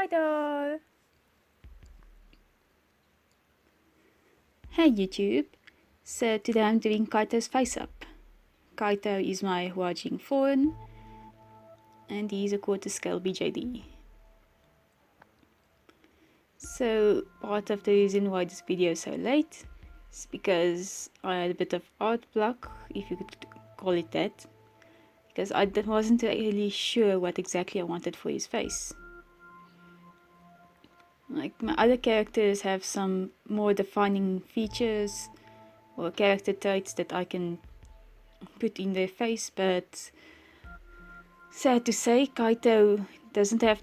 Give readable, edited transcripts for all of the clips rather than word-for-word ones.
Kaito! Hey YouTube! So today I'm doing Kaito's Faceup. Kaito is my Huajing Thorne and he's a quarter scale BJD. So part of the reason why this video is so late is because I had a bit of art block, if you could call it that, because I wasn't really sure what exactly I wanted for his face. Like my other characters have some more defining features or character traits that I can put in their face, but sad to say, Kaito doesn't have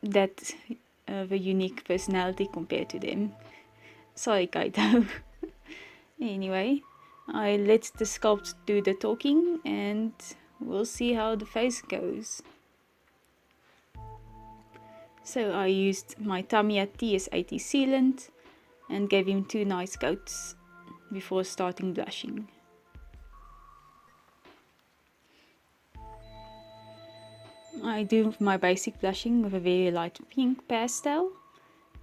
that of a unique personality compared to them. Sorry, Kaito. Anyway, I let the sculpt do the talking and we'll see how the face goes. So I used my Tamiya TS80 sealant and gave him 2 nice coats before starting blushing. I do my basic blushing with a very light pink pastel,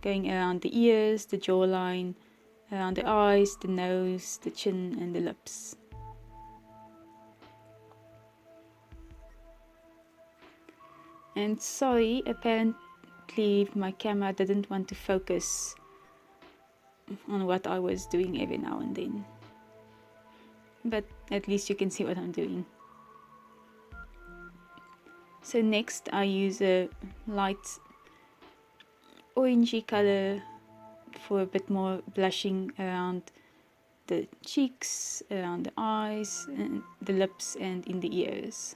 going around the ears, the jawline, around the eyes, the nose, the chin and the lips. And sorry, apparently my camera didn't want to focus on what I was doing every now and then. But at least you can see what I'm doing. So next I use a light orangey color for a bit more blushing around the cheeks, around the eyes, and the lips and in the ears.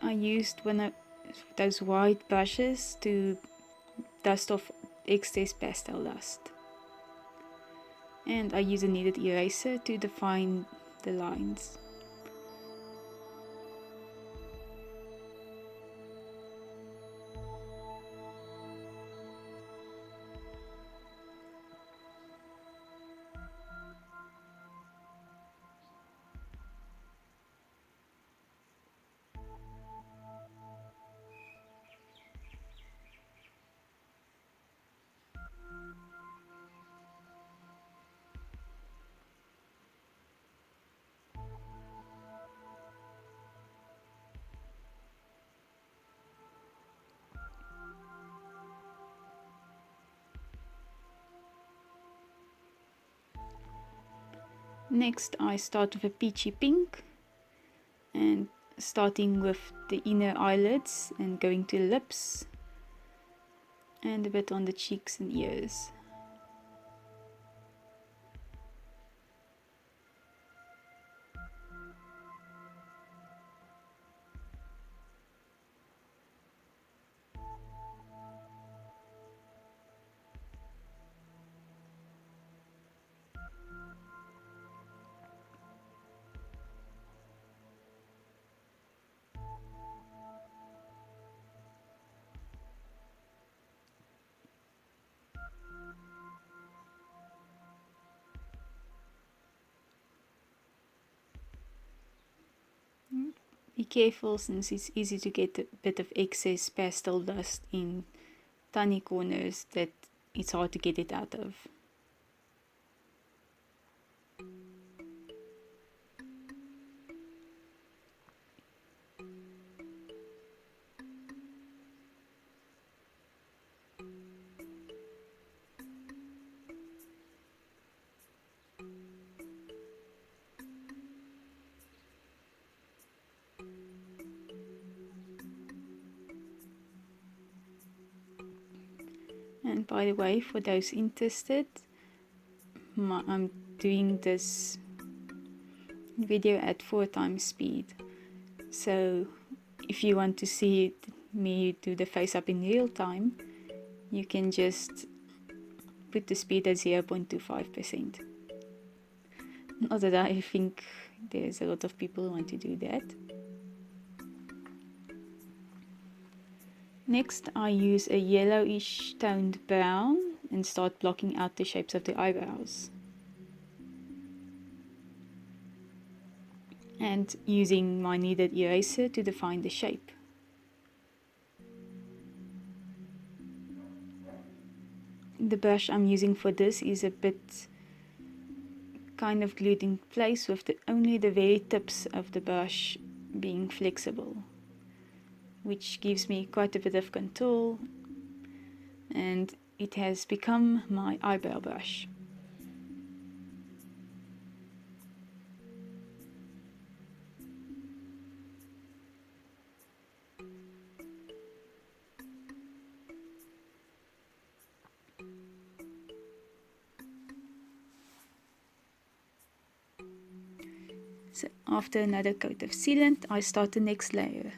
I used one of those white brushes to dust off excess pastel dust. And I use a kneaded eraser to define the lines. Next I start with a peachy pink and starting with the inner eyelids and going to the lips and a bit on the cheeks and ears. Be careful since it's easy to get a bit of excess pastel dust in tiny corners that it's hard to get it out of. And by the way, for those interested, I'm doing this video at 4 times speed. So if you want to see me do the face up in real time, you can just put the speed at 0.25%. Not that I think there's a lot of people who want to do that. Next, I use a yellowish toned brown and start blocking out the shapes of the eyebrows. And using my kneaded eraser to define the shape. The brush I'm using for this is a bit kind of glued in place with only the very tips of the brush being flexible, which gives me quite a bit of control, and it has become my eyebrow brush. So after another coat of sealant, I start the next layer.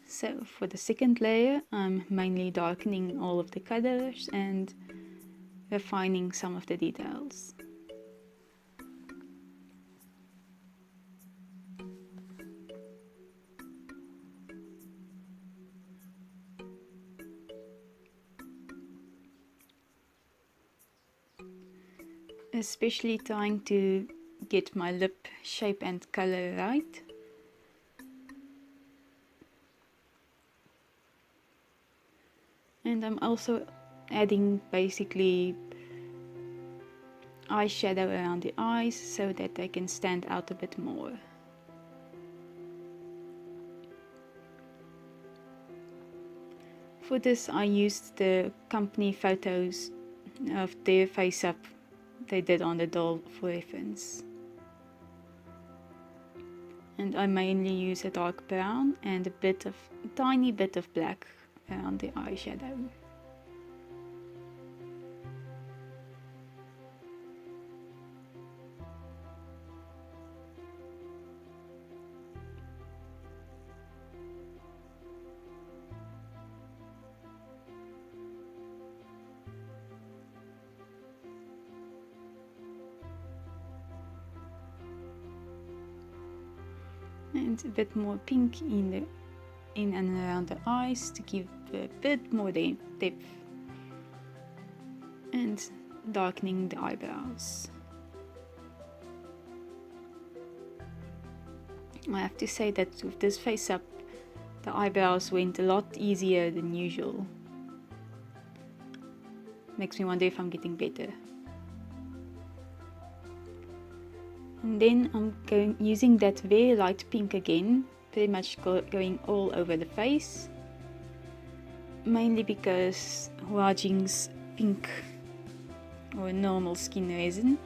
So for the second layer, I'm mainly darkening all of the colors and refining some of the details. Especially trying to get my lip shape and color right. And I'm also adding basically eyeshadow around the eyes so that they can stand out a bit more. For this I used the company photos of their face up they did on the doll for reference. And I mainly use a dark brown and a tiny bit of black around the eyeshadow. And a bit more pink in and around the eyes to give a bit more depth, and darkening the eyebrows. I have to say that with this face up, the eyebrows went a lot easier than usual. Makes me wonder if I'm getting better. And then I'm using that very light pink again, pretty much going all over the face. Mainly because Huajing's pink or normal skin resin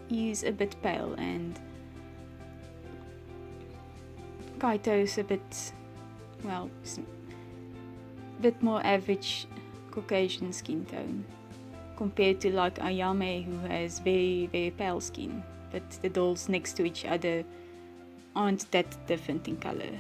is a bit pale and Kaito's a bit more average Caucasian skin tone compared to like Ayame, who has very, very pale skin. But the dolls next to each other aren't that different in color.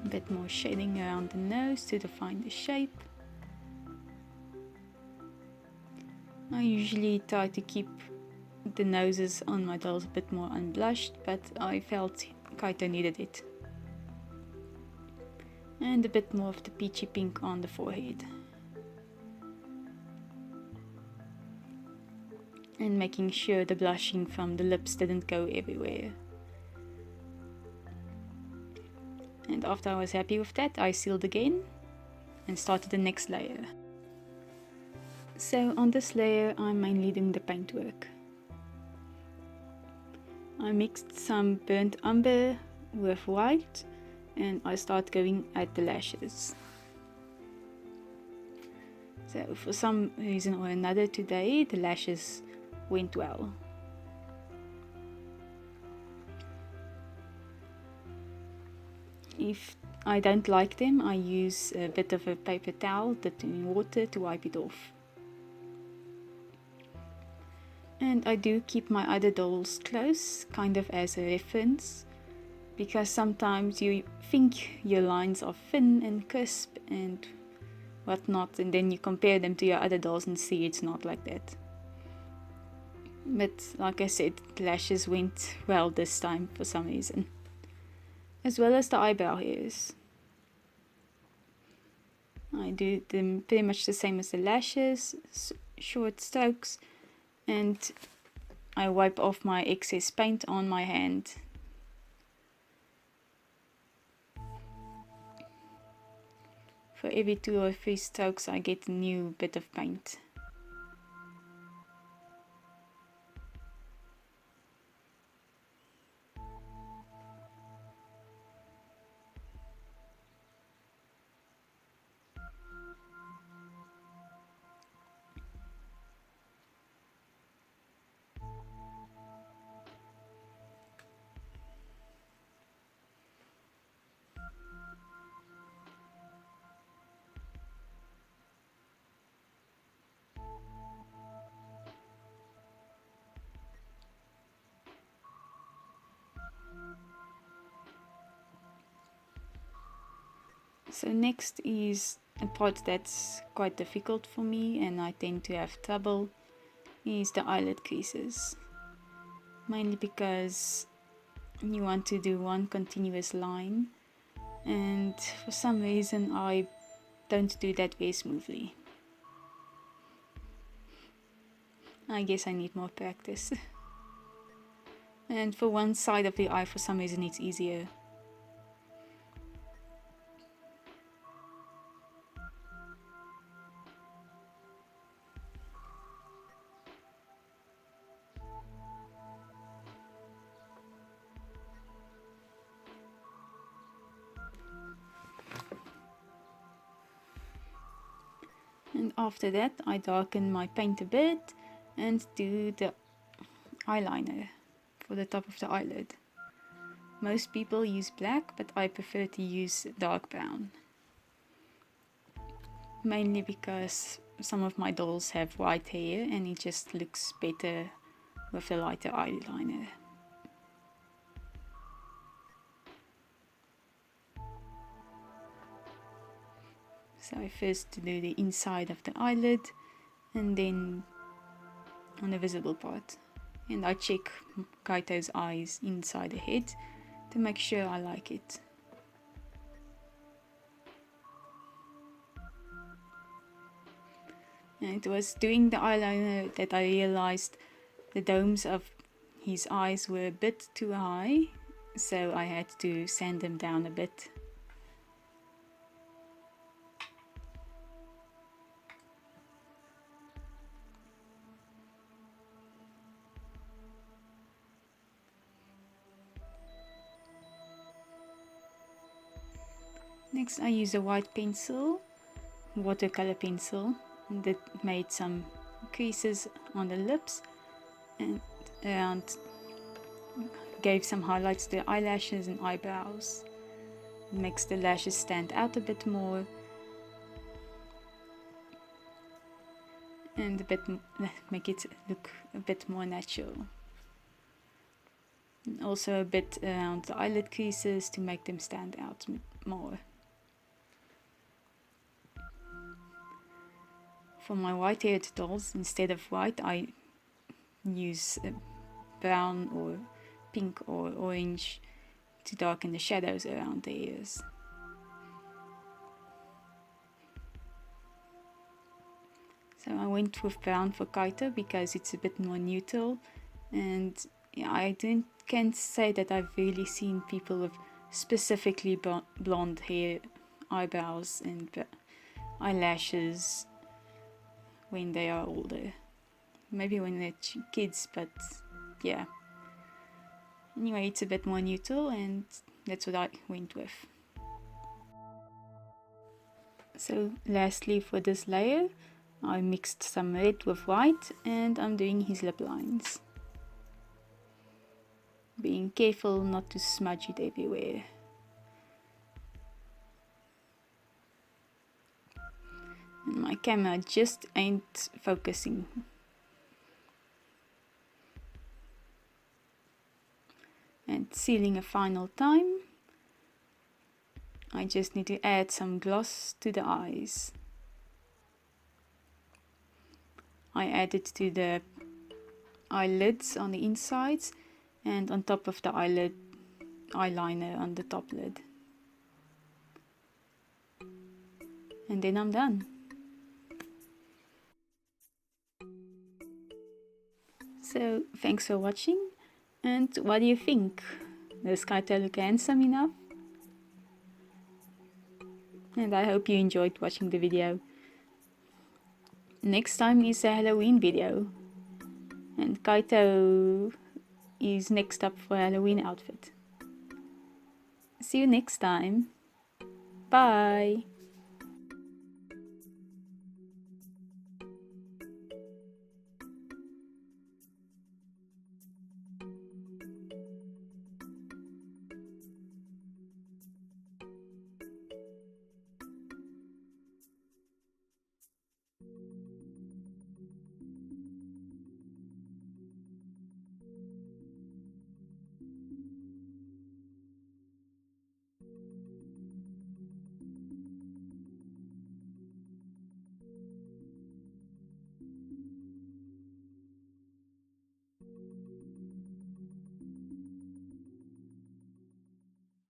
A bit more shading around the nose to define the shape. I usually try to keep the noses on my dolls a bit more unblushed, but I felt Kaito needed it. And a bit more of the peachy pink on the forehead. And making sure the blushing from the lips didn't go everywhere. And after I was happy with that, I sealed again and started the next layer. So on this layer, I'm mainly doing the paint work. I mixed some burnt umber with white and I start going at the lashes. So for some reason or another today the lashes went well. If I don't like them, I use a bit of a paper towel dipped in water to wipe it off. And I do keep my other dolls close, kind of as a reference, because sometimes you think your lines are thin and crisp and whatnot, and then you compare them to your other dolls and see it's not like that. But like I said, the lashes went well this time for some reason. As well as the eyebrow hairs. I do them pretty much the same as the lashes, short strokes, and I wipe off my excess paint on my hand. For every 2 or 3 strokes I get a new bit of paint. So next is a part that's quite difficult for me and I tend to have trouble, is the eyelid creases. Mainly because you want to do one continuous line and for some reason I don't do that very smoothly. I guess I need more practice. And for one side of the eye for some reason it's easier. And after that I darken my paint a bit and do the eyeliner for the top of the eyelid. Most people use black, but I prefer to use dark brown. Mainly because some of my dolls have white hair and it just looks better with a lighter eyeliner. So I first do the inside of the eyelid and then on the visible part. And I check Kaito's eyes inside the head to make sure I like it. And it was doing the eyeliner that I realized the domes of his eyes were a bit too high, so I had to sand them down a bit. Next I use a white pencil, watercolor pencil, that made some creases on the lips and around, gave some highlights to the eyelashes and eyebrows. It makes the lashes stand out a bit more and make it look a bit more natural. And also a bit around the eyelid creases to make them stand out more. For my white-haired dolls, instead of white, I use brown or pink or orange to darken the shadows around the ears. So I went with brown for Kaito because it's a bit more neutral, and yeah, I can't say that I've really seen people with specifically blonde hair, eyebrows and eyelashes when they are older. Maybe when they're kids, but yeah. Anyway, it's a bit more neutral, and that's what I went with. So lastly, for this layer, I mixed some red with white, and I'm doing his lip lines. Being careful not to smudge it everywhere. And my camera just ain't focusing. And sealing a final time, I just need to add some gloss to the eyes. I added to the eyelids on the insides and on top of the eyelid, eyeliner on the top lid. And then I'm done. So thanks for watching, and what do you think? Does Kaito look handsome enough? And I hope you enjoyed watching the video. Next time is a Halloween video, and Kaito is next up for Halloween outfit. See you next time. Bye!